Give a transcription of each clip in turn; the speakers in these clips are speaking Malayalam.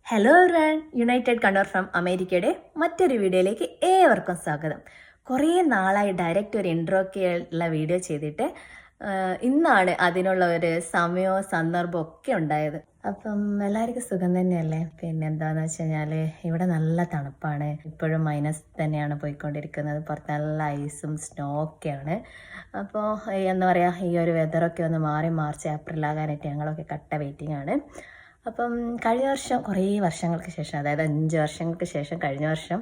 Hello everyone, United Kannur from അമേരിക്കയുടെ മറ്റൊരു വീഡിയോയിലേക്ക് ഏവർക്കും സ്വാഗതം. കുറേ നാളായി ഡയറക്റ്റ് ഒരു ഇൻട്രോക്കെ ഉള്ള വീഡിയോ ചെയ്തിട്ട് ഇന്നാണ് അതിനുള്ള ഒരു സമയവും സന്ദർഭവും ഒക്കെ ഉണ്ടായത്. അപ്പം എല്ലാവർക്കും സുഖം തന്നെയല്ലേ? പിന്നെ എന്താണെന്ന് വെച്ച് കഴിഞ്ഞാൽ ഇവിടെ നല്ല തണുപ്പാണ്. ഇപ്പോഴും മൈനസ് തന്നെയാണ് പോയിക്കൊണ്ടിരിക്കുന്നത്. പുറത്ത് നല്ല ഐസും സ്നോ ഒക്കെയാണ്. അപ്പോൾ എന്താ പറയുക, ഈ ഒരു വെതറൊക്കെ ഒന്ന് മാറി മാർച്ച് ഏപ്രിൽ ആകാനായിട്ട് ഞങ്ങളൊക്കെ കട്ട വെയിറ്റിംഗ് ആണ്. അപ്പം കഴിഞ്ഞ വർഷം കുറേ വർഷങ്ങൾക്ക് ശേഷം, അതായത് 5 വർഷങ്ങൾക്ക് ശേഷം കഴിഞ്ഞ വർഷം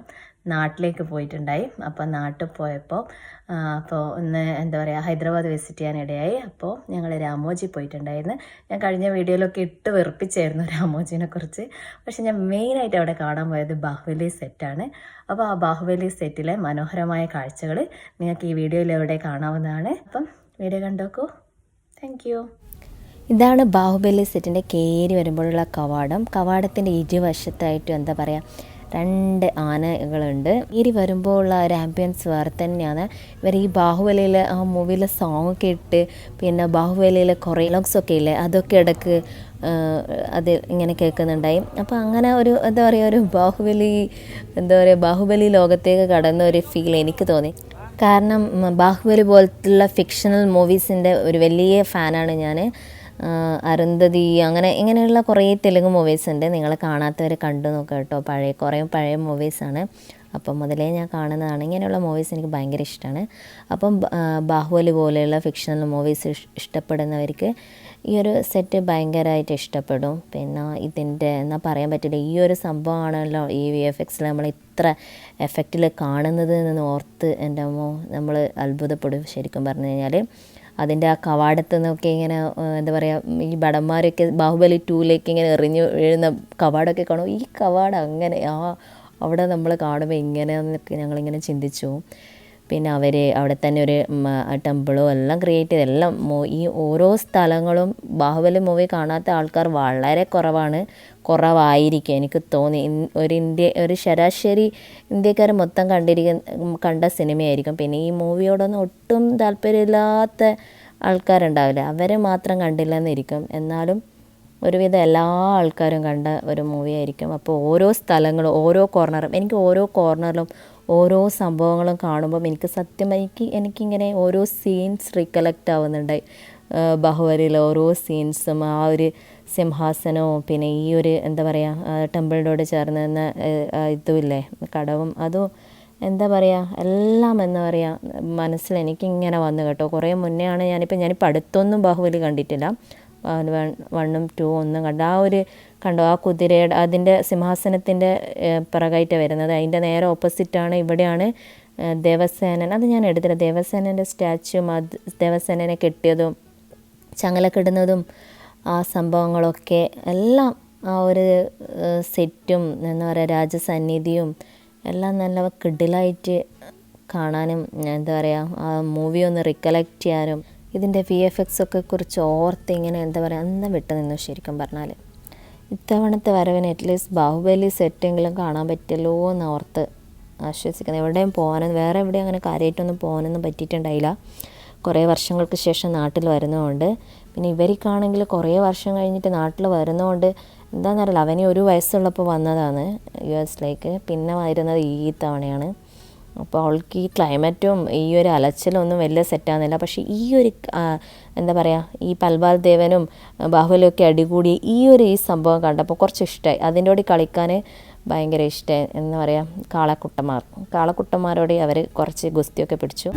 നാട്ടിലേക്ക് പോയിട്ടുണ്ടായി. അപ്പോൾ നാട്ടിൽ പോയപ്പോൾ ഒന്ന് എന്താ പറയുക, ഹൈദരാബാദ് വിസിറ്റ് ചെയ്യാനിടയായി. അപ്പോൾ ഞങ്ങൾ രാമോജി പോയിട്ടുണ്ടായിരുന്നു. ഞാൻ കഴിഞ്ഞ വീഡിയോയിലൊക്കെ ഇട്ട് വെറുപ്പിച്ചായിരുന്നു രാമോജിനെ കുറിച്ച്. പക്ഷെ ഞാൻ മെയിനായിട്ട് അവിടെ കാണാൻ പോയത് ബാഹുബലി സെറ്റാണ്. അപ്പോൾ ആ ബാഹുബലി സെറ്റിലെ മനോഹരമായ കാഴ്ചകൾ നിങ്ങൾക്ക് ഈ വീഡിയോയിലൂടെ കാണാവുന്നതാണ്. അപ്പം വീഡിയോ കണ്ടോക്കൂ. Thank you. ഇതാണ് ബാഹുബലി സെറ്റിൻ്റെ കയറി വരുമ്പോഴുള്ള കവാടം. കവാടത്തിൻ്റെ ഇരുവശത്തായിട്ടും എന്താ പറയുക, 2 ആനകളുണ്ട്. കയറി വരുമ്പോൾ ഉള്ള ഒരു ആംബിയൻസ് വേറെ തന്നെയാണ്. ഇവർ ഈ ബാഹുബലിയിലെ ആ മൂവിയിലെ സോങ്ങൊക്കെ ഇട്ട്, പിന്നെ ബാഹുബലിയിലെ കുറേ ലോഗ്സൊക്കെ ഇല്ലേ, അതൊക്കെ ഇടയ്ക്ക് അത് ഇങ്ങനെ കേൾക്കുന്നുണ്ടായി. അപ്പോൾ അങ്ങനെ ഒരു എന്താ പറയുക, ഒരു ബാഹുബലി ലോകത്തേക്ക് കടന്ന ഒരു ഫീൽ എനിക്ക് തോന്നി. കാരണം ബാഹുബലി പോലത്തുള്ള ഫിക്ഷണൽ മൂവീസിൻ്റെ ഒരു വലിയ ഫാനാണ് ഞാൻ. അരുന്ധതി ഇങ്ങനെയുള്ള കുറേ തെലുങ്ക് മൂവീസ് ഉണ്ട്. നിങ്ങൾ കാണാത്തവർ കണ്ടു നോക്കുക കേട്ടോ. കുറേ പഴയ മൂവീസാണ്. അപ്പം മുതലേ ഞാൻ കാണുന്നതാണ്. ഇങ്ങനെയുള്ള മൂവീസ് എനിക്ക് ഭയങ്കര ഇഷ്ടമാണ്. അപ്പം ബാഹുബലി പോലെയുള്ള ഫിക്ഷണൽ മൂവീസ് ഇഷ്ടപ്പെടുന്നവർക്ക് ഈ ഒരു സെറ്റ് ഭയങ്കരമായിട്ട് ഇഷ്ടപ്പെടും. പിന്നെ ഇതിൻ്റെ എന്നാൽ പറയാൻ പറ്റില്ല, ഈ ഒരു സംഭവമാണല്ലോ ഈ VFX നമ്മൾ ഇത്ര എഫക്റ്റിൽ കാണുന്നത് എന്ന് ഓർത്ത് എൻ്റെ അമ്മോ നമ്മൾ അത്ഭുതപ്പെടും. ശരിക്കും പറഞ്ഞു കഴിഞ്ഞാൽ അതിൻ്റെ ആ കവാടത്തു നിന്നൊക്കെ ഇങ്ങനെ എന്താ പറയുക, ഈ ഭടന്മാരൊക്കെ ബാഹുബലി 2ലേക്ക് ഇങ്ങനെ എറിഞ്ഞു വീഴുന്ന കവാടമൊക്കെ കാണും. ഈ കവാടം അങ്ങനെ അവിടെ നമ്മൾ കാണുമ്പോൾ ഇങ്ങനെയെന്നൊക്കെ ഞങ്ങളിങ്ങനെ ചിന്തിച്ചു. പിന്നെ അവിടെ തന്നെ ഒരു ടെമ്പിളും എല്ലാം ക്രിയേറ്റ് ചെയ്ത് എല്ലാം ഈ ഓരോ സ്ഥലങ്ങളും ബാഹുബലി മൂവി കാണാത്ത ആൾക്കാർ വളരെ കുറവായിരിക്കും എനിക്ക് തോന്നി. ഒരു ശരാശരി ഇന്ത്യക്കാർ മൊത്തം കണ്ട സിനിമയായിരിക്കും. പിന്നെ ഈ മൂവിയോടൊന്നും ഒട്ടും താല്പര്യമില്ലാത്ത ആൾക്കാരുണ്ടാവില്ല, അവരെ മാത്രം കണ്ടില്ലെന്നിരിക്കും. എന്നാലും ഒരുവിധം എല്ലാ ആൾക്കാരും കണ്ട ഒരു മൂവിയായിരിക്കും. അപ്പോൾ ഓരോ സ്ഥലങ്ങളും ഓരോ കോർണറിലും ഓരോ സംഭവങ്ങളും കാണുമ്പം എനിക്ക് എനിക്കിങ്ങനെ ഓരോ സീൻസ് റിക്കലക്റ്റ് ആവുന്നുണ്ടായി. ബാഹുബലിയിലെ ഓരോ സീൻസും ആ ഒരു സിംഹാസനവും പിന്നെ ഈ ഒരു എന്താ പറയുക ടെമ്പിളിനോട് ചേർന്ന് നിന്ന ഇതുമില്ലേ കടവും, അതും എന്താ പറയുക എല്ലാം എന്താ പറയുക മനസ്സിൽ എനിക്കിങ്ങനെ വന്നു കേട്ടോ. കുറേ മുന്നേ ആണ് ഞാനിപ്പോൾ അടുത്തൊന്നും ബാഹുബലി കണ്ടിട്ടില്ല. 1ഉം 2ഉം ഒന്നും കണ്ടോ ആ കുതിരയുടെ അതിൻ്റെ സിംഹാസനത്തിൻ്റെ പിറകായിട്ട് വരുന്നത്. അതിൻ്റെ നേരെ ഓപ്പോസിറ്റാണ് ഇവിടെയാണ് ദേവസേനൻ. അത് ഞാൻ എടുത്തില്ല. ദേവസേനൻ്റെ സ്റ്റാച്യൂം ദേവസേനനെ കെട്ടിയതും ചങ്ങലക്കിടുന്നതും ആ സംഭവങ്ങളൊക്കെ എല്ലാം ആ ഒരു സെറ്റും എന്താ പറയുക രാജസന്നിധിയും എല്ലാം നല്ല കിടിലായിട്ട് കാണാനും എന്താ പറയുക ആ മൂവി ഒന്ന് റിക്കലക്റ്റ് ചെയ്യാനും ഇതിൻ്റെ VFX ഒക്കെ കുറിച്ച് ഓർത്ത് ഇങ്ങനെ എന്താ പറയുക അന്ന് വിട്ടു നിന്നു. ശരിക്കും പറഞ്ഞാൽ ഇത്തവണത്തെ വരവിന് അറ്റ്ലീസ്റ്റ് ബാഹുബലി സെറ്റെങ്കിലും കാണാൻ പറ്റുമല്ലോ എന്ന് ഓർത്ത് ആശ്വസിക്കുന്നത്. എവിടെയും വേറെ എവിടെയും അങ്ങനെ കാര്യമായിട്ടൊന്നും പോകാനൊന്നും പറ്റിയിട്ടുണ്ടായില്ല. കുറേ വർഷങ്ങൾക്ക് ശേഷം നാട്ടിൽ വരുന്നതുകൊണ്ട്, പിന്നെ ഇവർക്കാണെങ്കിൽ കുറേ വർഷം കഴിഞ്ഞിട്ട് നാട്ടിൽ വരുന്നതുകൊണ്ട് എന്താണെന്നറിയില്ല, അവന് 1 വയസ്സുള്ളപ്പോൾ വന്നതാണ് US-ലേക്ക്. പിന്നെ വരുന്നത് ഈ തവണയാണ്. അപ്പോൾ അവൾക്ക് ഈ ക്ലൈമറ്റും ഈ ഒരു അലച്ചിലൊന്നും വലിയ സെറ്റാകുന്നില്ല. പക്ഷേ ഈ ഒരു എന്താ പറയുക ഈ പൽബാൽ ദേവനും ബാഹുബലിയൊക്കെ അടികൂടി ഈ സംഭവം കണ്ടപ്പോൾ കുറച്ച് ഇഷ്ടമായി. അതിൻ്റെ കൂടെ കളിക്കാൻ ഭയങ്കര ഇഷ്ടമായി. എന്താ പറയുക കാളക്കുട്ടന്മാരോട് അവർ കുറച്ച് ഗുസ്തിയൊക്കെ പിടിച്ചു.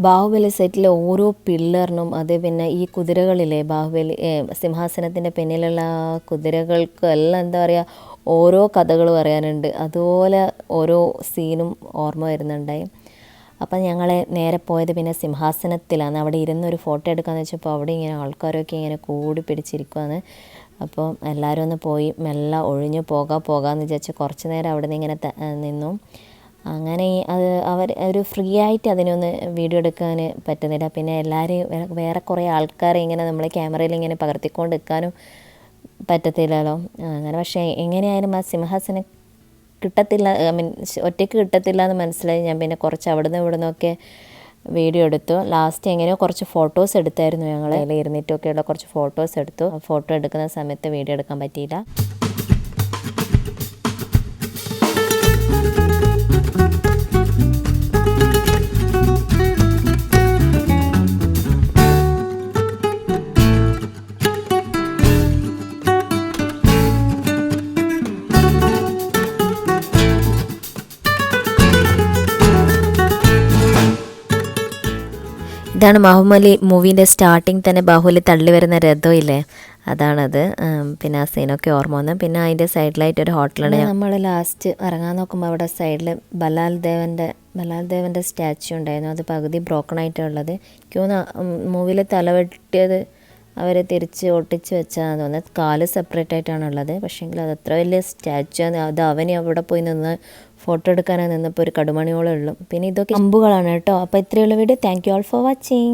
ബാഹുബലി സെറ്റിലെ ഓരോ പില്ലറിനും അത് പിന്നെ ഈ കുതിരകളിലെ ബാഹുബലി സിംഹാസനത്തിൻ്റെ പിന്നിലുള്ള കുതിരകൾക്കും എല്ലാം എന്താ പറയുക ഓരോ കഥകൾ പറയാനുണ്ട്. അതുപോലെ ഓരോ സീനും ഓർമ്മ വരുന്നുണ്ടായി. അപ്പം ഞങ്ങൾ നേരെ പോയത് പിന്നെ സിംഹാസനത്തിലാണ്. അവിടെ ഇരുന്നൊരു ഫോട്ടോ എടുക്കാമെന്ന് വെച്ചപ്പോൾ അവിടെ ഇങ്ങനെ ആൾക്കാരൊക്കെ ഇങ്ങനെ കൂടി പിടിച്ചിരിക്കുവാണ്. അപ്പോൾ എല്ലാവരും ഒന്ന് പോയി മെല്ലെ ഒഴിഞ്ഞു പോകാമെന്ന് വിചാരിച്ച് കുറച്ച് നേരം അവിടെ നിന്ന് ഇങ്ങനെ നിന്നു. അങ്ങനെ അത് ഒരു ഫ്രീ ആയിട്ട് അതിനൊന്ന് വീഡിയോ എടുക്കാൻ പറ്റുന്നില്ല. പിന്നെ എല്ലാവരെയും വേറെ കുറേ ആൾക്കാരെ ഇങ്ങനെ നമ്മൾ ക്യാമറയിൽ ഇങ്ങനെ പകർത്തിക്കൊണ്ട് നിൽക്കാനും പറ്റത്തില്ലല്ലോ. അങ്ങനെ പക്ഷേ എങ്ങനെയായാലും ആ സിംഹാസനം കിട്ടത്തില്ല, ഒറ്റയ്ക്ക് കിട്ടത്തില്ല എന്ന് മനസ്സിലായി. ഞാൻ പിന്നെ കുറച്ച് അവിടെ നിന്ന് ഇവിടെ നിന്നൊക്കെ വീഡിയോ എടുത്തു. ലാസ്റ്റ് എങ്ങനെയോ കുറച്ച് ഫോട്ടോസ് എടുത്തായിരുന്നു. ഞങ്ങൾ അതിൽ ഇരുന്നിട്ടൊക്കെയുള്ള കുറച്ച് ഫോട്ടോസ് എടുത്തു. ഫോട്ടോ എടുക്കുന്ന സമയത്ത് വീഡിയോ എടുക്കാൻ പറ്റിയില്ല. ഇതാണ് ബാഹുബലി മൂവീൻ്റെ സ്റ്റാർട്ടിങ് തന്നെ ബാഹുബലി തള്ളി വരുന്ന രഥമില്ലേ, അതാണത്. പിന്നെ ആ സീനൊക്കെ ഓർമ്മ വന്നു. പിന്നെ അതിൻ്റെ സൈഡിലായിട്ട് ഒരു ഹോട്ടലാണ്. നമ്മൾ ലാസ്റ്റ് ഇറങ്ങാൻ നോക്കുമ്പോൾ അവിടെ സൈഡിൽ ബലാൽ ദേവൻ്റെ സ്റ്റാച്ചു ഉണ്ടായിരുന്നു. അത് പകുതി ബ്രോക്കൺ ആയിട്ടുള്ളത്. മൂവിയിൽ തലവെട്ടിയത് അവർ തിരിച്ച് ഒട്ടിച്ച് വെച്ചാന്ന് തോന്നുന്നത്. കാല് സെപ്പറേറ്റ് ആയിട്ടാണുള്ളത്. പക്ഷേങ്കിൽ അത് അത്ര വലിയ സ്റ്റാച്ചു ആണ്. അത് അവന് അവിടെ പോയി നിന്ന് ഫോട്ടോ എടുക്കാനാണ് നിന്നപ്പോൾ ഒരു കടുമണിയോളം ഉള്ളു. പിന്നെ ഇതൊക്കെ അമ്പുകളാണ് കേട്ടോ. അപ്പോൾ ഇത്രയുള്ള video. Thank you all for watching.